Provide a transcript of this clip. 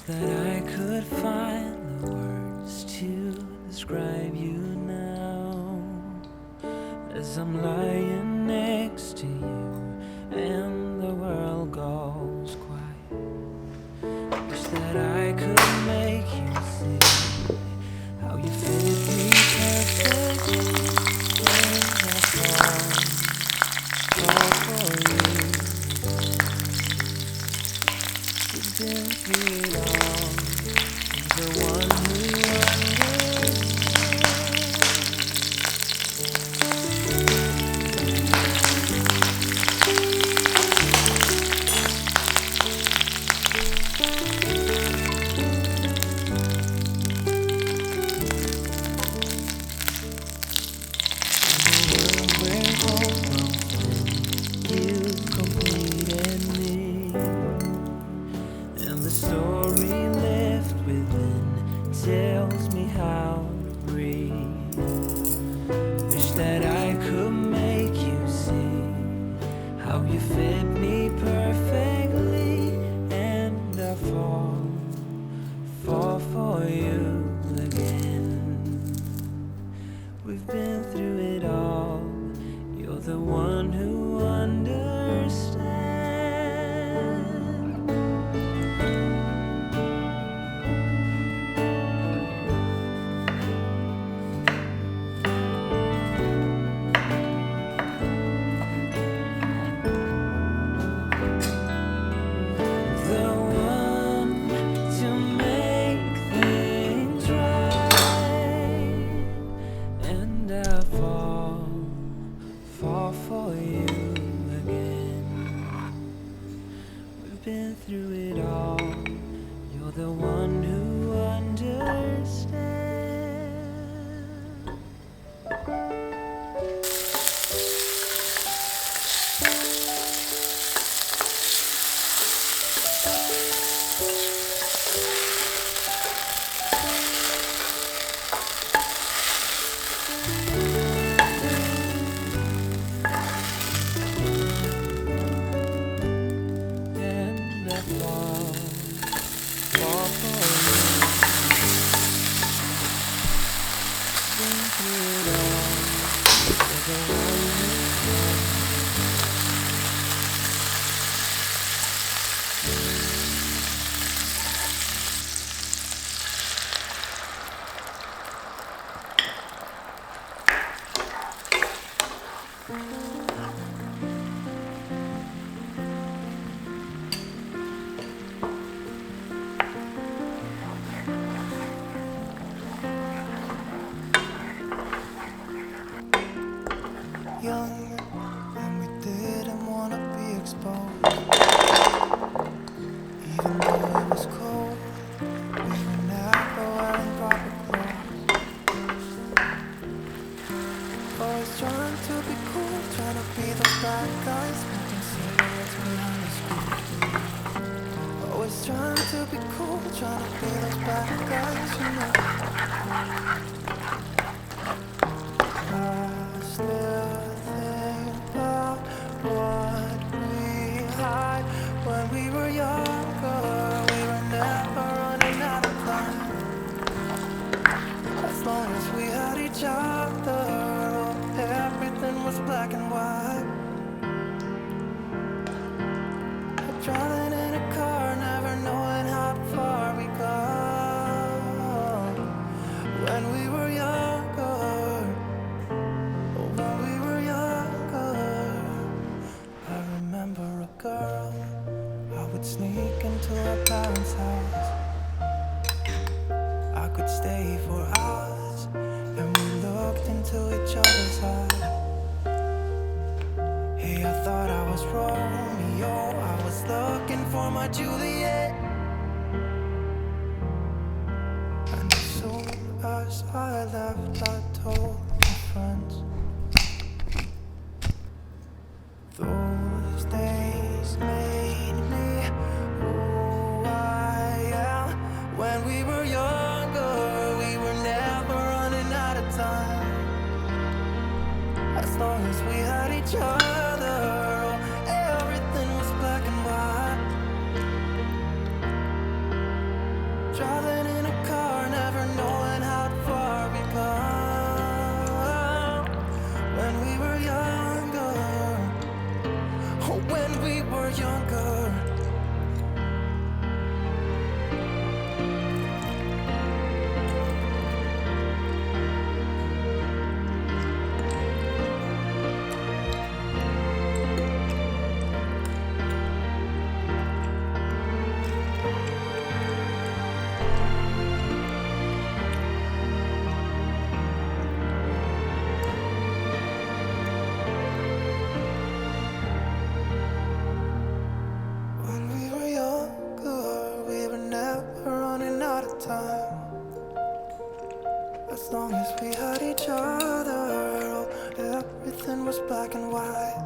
that I could find the words to describe you now, as I'm lying next to you and the world goes quiet. Wish that I could make you see how you fit me perfectly when I fall for you. We've been through it all. You're the one who understands. The story left within tells me how to breathe. Wish that I could make you see how you fit me perfectly, and I fall for you again. We've been through it all. You're the one who understands. Fall for you again. We've been through it all. You're the one who understands. Young, and we didn't wanna be exposed. Even though it was cold, we were never wearing proper clothes. Always trying to be cool, trying to be those bad guys, smoking cigarettes behind the school. Always trying to be cool, trying to be those bad guys, you know. I still think about what we had when we were younger. We were never running out of time. As long as we had each other, everything was black and white. Driving in a car, never knowing how far we go. When we were younger, when we were younger, I remember a girl. I would sneak into her parents' house. I could stay for hours, and we looked into each other's eyes. Hey, I thought I was Romeo, I was looking for my Juliet. And as soon as I left, I told my friends. Those days made me who I am. When we were younger, we were never running out of time. As long as we had each other, everything was black and white. Driving in a car, never knowing how far we come. When we were younger, oh, when we were younger. When we were younger, we were never running out of time. As long as we had each other, oh, everything was black and white.